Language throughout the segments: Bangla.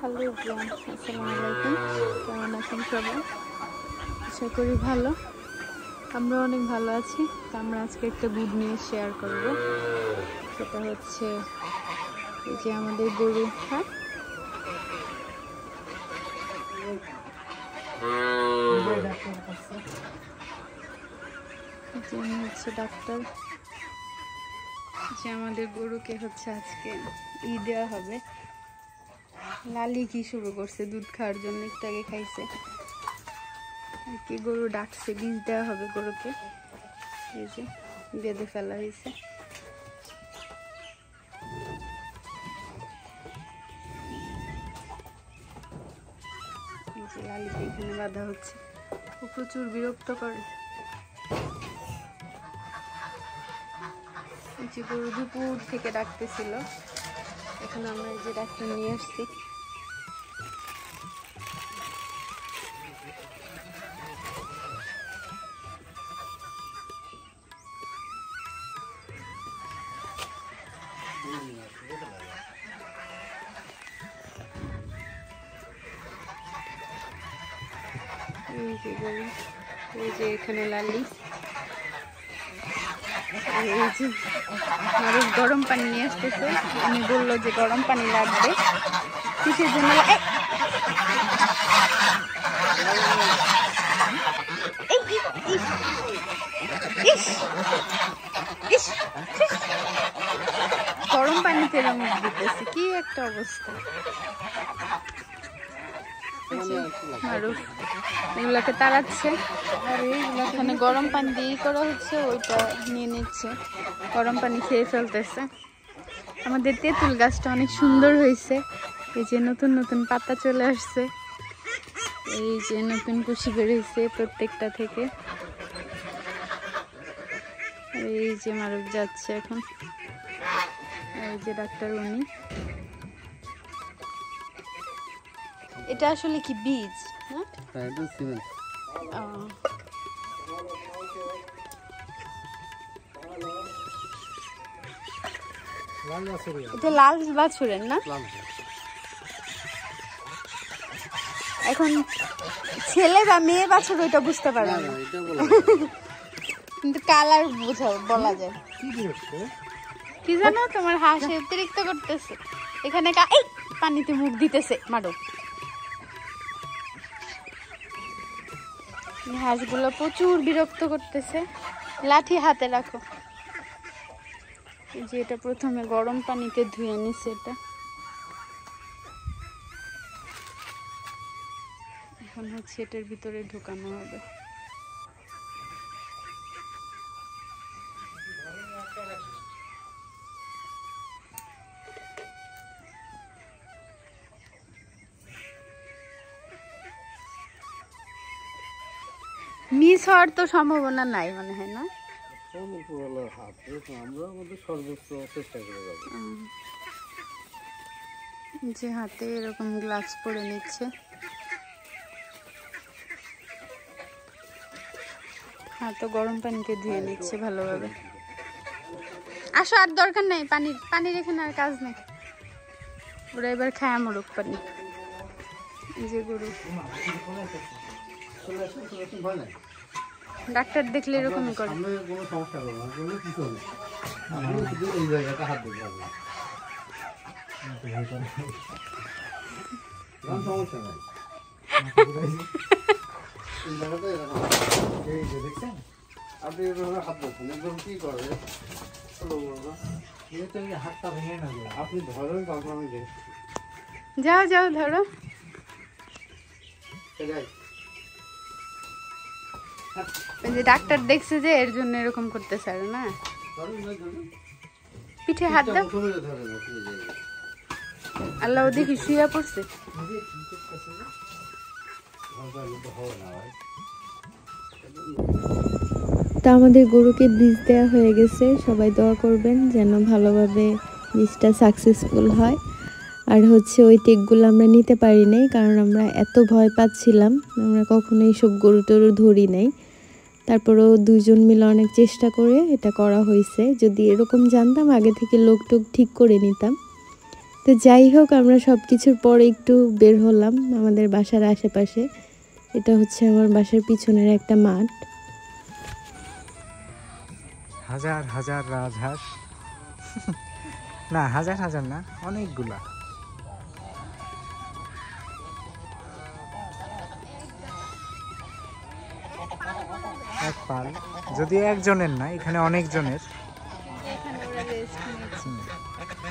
হ্যালো এভরিওয়ান, আসসালামু আলাইকুম। কেমন আছেন সবাই? আশা করি ভালো। আমরা অনেক ভালো আছি। তো আমরা আজকে একটা গুড নিউজ শেয়ার করব। সেটা হচ্ছে এই যে আমাদের গরু, হ্যাঁ যিনি হচ্ছে ডাক্তার, যে আমাদের গরুকে হচ্ছে আজকে দেওয়া হবে। লালি কি শুরু করছে দুধ খাওয়ার জন্য, একটু আগে খাইছে আর কি। গরু ডাকছে, বীজ দেওয়া হবে গরুকে। এই যে বেঁধে ফেলা হয়েছে। লালিকে এখানে বাঁধা হচ্ছে। ও প্রচুর বিরক্ত করে। যে গরু দুপুর থেকে ডাকতেছিল, এখন আমরা এই যে ডাক্তার নিয়ে আসছি। এই যে গরু, এই যে এখানে লালি। এই যে মানুষ গরম পানি নিয়ে আসতেছে। আমি বললো যে গরম পানি লাগবে, কিসের জন্য। গরম পানিতে মুখ দিতেছে, কি একটা অবস্থা। মারুফ এগুলাকে তাড়াচ্ছে, আর এইগুলো গরম পানি দিয়ে করা হচ্ছে, ওইটা নিয়ে নিচ্ছে, গরম পানি খেয়ে ফেলতেছে। আমাদের তেঁতুল গাছটা অনেক সুন্দর হয়েছে। এই যে নতুন নতুন পাতা চলে আসছে, এই যে নতুন কুশি বেরিয়েছে প্রত্যেকটা থেকে। এই যে মারুফ যাচ্ছে এখন। এই যে ডাক্তার উনি। এটা আসলে কি বীজ? হ্যাঁ, এটা সিমেন্ট। এটা লাল বাছুরের না? এখন ছেলে বা মেয়ে বাছুর ওইটা বুঝতে পারবে না, কিন্তু কালার বলা যায়। কি জানো, তোমার হাঁস অতিরিক্ত করতেছে এখানে। পানিতে মুখ দিতেছে, মারো। হাঁসগুলো প্রচুর বিরক্ত করতেছে। লাঠি হাতে রাখো। যে এটা প্রথমে গরম পানিতে ধুয়ে নিচ্ছে, এটা এখন হচ্ছে এটার ভিতরে ঢুকানো হবে। মিস হওয়ার তো সম্ভাবনা নাই মনে হয় না? যে হাতে এরকম গ্লাভস পরে নিচ্ছে, হাত গরম পানিতে ধুয়ে নিচ্ছে ভালোভাবে। আসো, আর দরকার নাই পানির এখানে আর কাজ নেই। ওরা এবার খায় মরুক পানি। এই যে গরু, ডাক্তার দেখলে এরকমই করে। যাও যাও ধরো। ডাক্তার দেখছে যে এর জন্য এরকম করতেছে, আর না পিঠে হাত দাও। আল্লাহ দেখি শুয়ে পড়ছে। তা আমাদের গরুকে বীজ দেওয়া হয়ে গেছে। সবাই দোয়া করবেন যেন ভালোভাবে বীজটা সাকসেসফুল হয়। আর হচ্ছে ওই টেকগুলো আমরা নিতে পারি নাই, কারণ আমরা এত ভয় পাচ্ছিলাম। আমরা কখনো এইসব গরু টরু ধরি নাই। তারপরেও দুইজন মিলে অনেক চেষ্টা করে এটা করা হয়েছে। যদি এরকম জানতাম আগে থেকে লোক টোক ঠিক করে নিতাম। তো যাই হোক, আমরা সব কিছুর পরে একটু বের হলাম আমাদের বাসার আশেপাশে। এটা হচ্ছে আমার বাসার পিছনের একটা মাঠ। হাজার হাজার রাজহাঁস, না হাজার হাজার না, অনেকগুলা। এক পাল, যদিও একজনের না, এখানে অনেকজনের।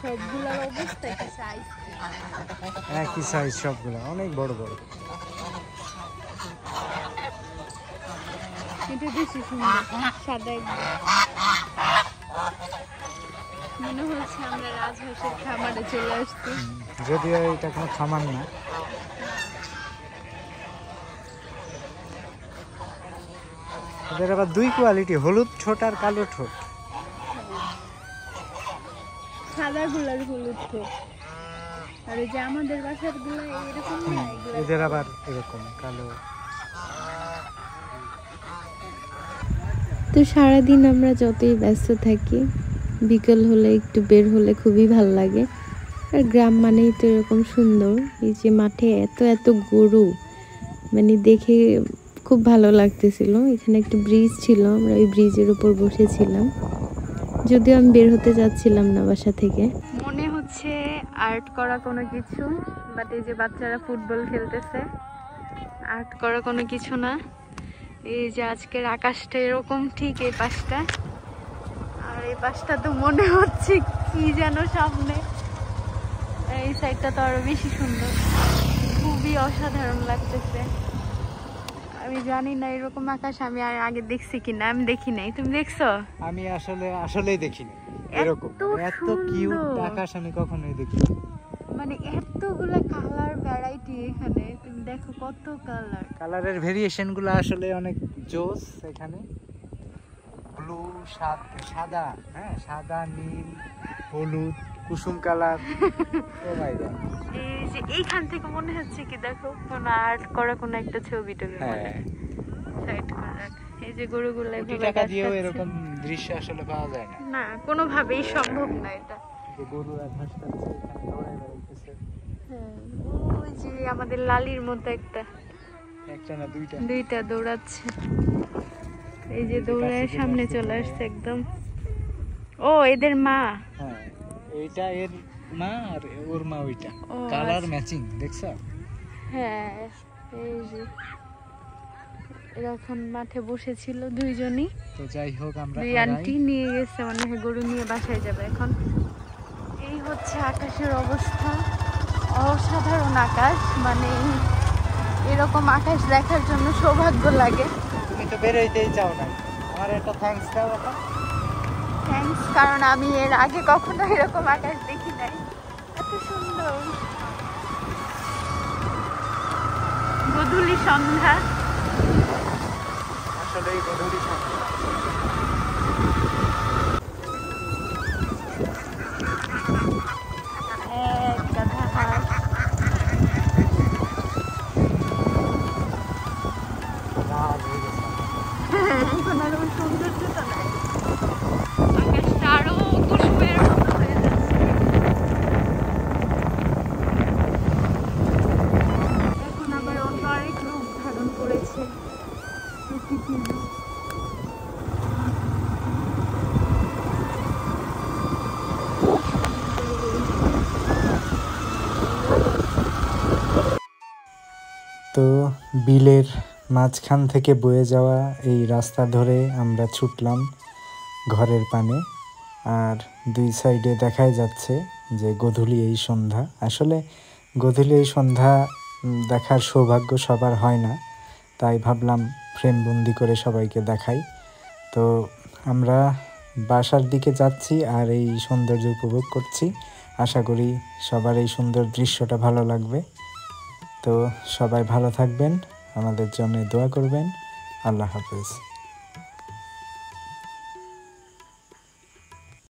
সবগুলোর অবস্থা কি সাইজ, একই সাইজ সবগুলা, অনেক বড় বড়। এটা বেশি সুন্দর, সাদা একদম। মনে হচ্ছে আমরা রাজহাঁসের খামারে চলে আসছি। যদিও এটা কোনো খামার না। এদের আবার দুই কোয়ালিটি, হলুদ ঠোঁট আর কালো ঠোঁট। সাদা গুলার হলুদ ঠোঁট, আর এই যে আমাদের বাসার গুলা এরকম না, এদের আবার এরকম কালো। তো সারাদিন আমরা যতই ব্যস্ত থাকি, বিকেল হলে একটু বের হলে খুবই ভালো লাগে। আর গ্রাম মানেই তো এরকম সুন্দর। এই যে মাঠে এত এত গরু, মানে দেখে খুব ভালো লাগতেছিল। এখানে একটা ব্রিজ ছিল, আমরা ওই ব্রিজের উপর বসেছিলাম। যদিও আমি বের হতে যাচ্ছিলাম না বাসা থেকে। মনে হচ্ছে আর্ট করা কোনো কিছু, বাট এই যে বাচ্চারা ফুটবল খেলতেছে, আর্ট করা কোনো কিছু না। এই যে আজকের আকাশটা এরকম, ঠিক এই পাশটা, আর এই পাশটা তো মনে হচ্ছে কি যেন সামনে। এই সাইডটা তো আরো বেশি সুন্দর, খুবই অসাধারণ লাগতেছে। আমি জানি না এরকম আকাশ আমি আর আগে দেখছি কিনা, আমি দেখি নাই, তুমি দেখছো? আমি আসলেই দেখিনি এরকম এত কিউট আকাশ আমি কখনোই দেখিনি। মানে এতগুলা কালার ভ্যারাইটি এখানে, তুমি দেখো কত কালার। কালারের ভেরিয়েশন গুলো আসলে অনেক জোস এখানে। ব্লু, সাদা, হ্যাঁ সাদা, নীল, হলুদ, কুসুম কালার। ও মাই গড, এই যে এইখান থেকে মনে হচ্ছে কি দেখো কোন আর্ট করা কোন একটা ছবি টবি সাইড করা। এই যে গরুগুলা এভাবে টাকা দিয়েও এরকম দৃশ্য আসলে পাওয়া যায় না। না, কোনোভাবেই সম্ভব না এটা। যে গরু আর হাঁস এখানে দৌড়ায় বেড়াইতেছে। হ্যাঁ, ওই যে আমাদের লালির মতো একটা না দুইটা দৌড়াচ্ছে। এই যে দৌড়ায় সামনে চলে আসছে একদম। ও এদের মা। হ্যাঁ, এইটা এর মা আর ওর মা ওইটা। ও, কালার আচ্ছা। ম্যাচিং, দেখছো? হ্যাঁ, এই যে এরা এখন মাঠে বসেছিল দুইজনই। তো যাই হোক, আমরা দুই আন্টি নিয়ে গেছে, মনে হয় গরু নিয়ে বাসায় যাবে এখন। এই হচ্ছে আকাশের অবস্থা, অসাধারণ আকাশ। মানে এরকম আকাশ দেখার জন্য সৌভাগ্য লাগে। তুমি তো বেরোইতেই চাও না, আমার একটা থ্যাঙ্কস দাও এখন। থ্যাঙ্কস, কারণ আমি এর আগে কখনো এরকম আকাশ দেখি নাই, এত সুন্দর। গোধূলি সন্ধ্যা, আসলেই গোধূলি সন্ধ্যা। এক গাধা হাঁস। রাত হয়ে গেছে। এখন আর ওই সৌন্দর্যটা নাই, আকাশটা আরো কুসুমের মতো হয়ে যাচ্ছে। এখন আবার অন্য আরেক রূপ ধারণ করেছে প্রকৃতির রূপ। তো বিলের মাঝখান থেকে বয়ে যাওয়া এই রাস্তা ধরে আমরা ছুটলাম ঘরের পানে। আর দুই সাইডে দেখাই যাচ্ছে যে গোধূলি এই সন্ধ্যা। আসলে গোধূলি এই সন্ধ্যা দেখার সৌভাগ্য সবার হয় না, তাই ভাবলাম ফ্রেমবন্দি করে সবাইকে দেখাই। তো আমরা বাসার দিকে যাচ্ছি আর এই সৌন্দর্য উপভোগ করছি। আশা করি সবার এই সুন্দর দৃশ্যটা ভালো লাগবে। তো সবাই ভালো থাকবেন, আমাদের জন্য দোয়া করবেন। আল্লাহ হাফেজ।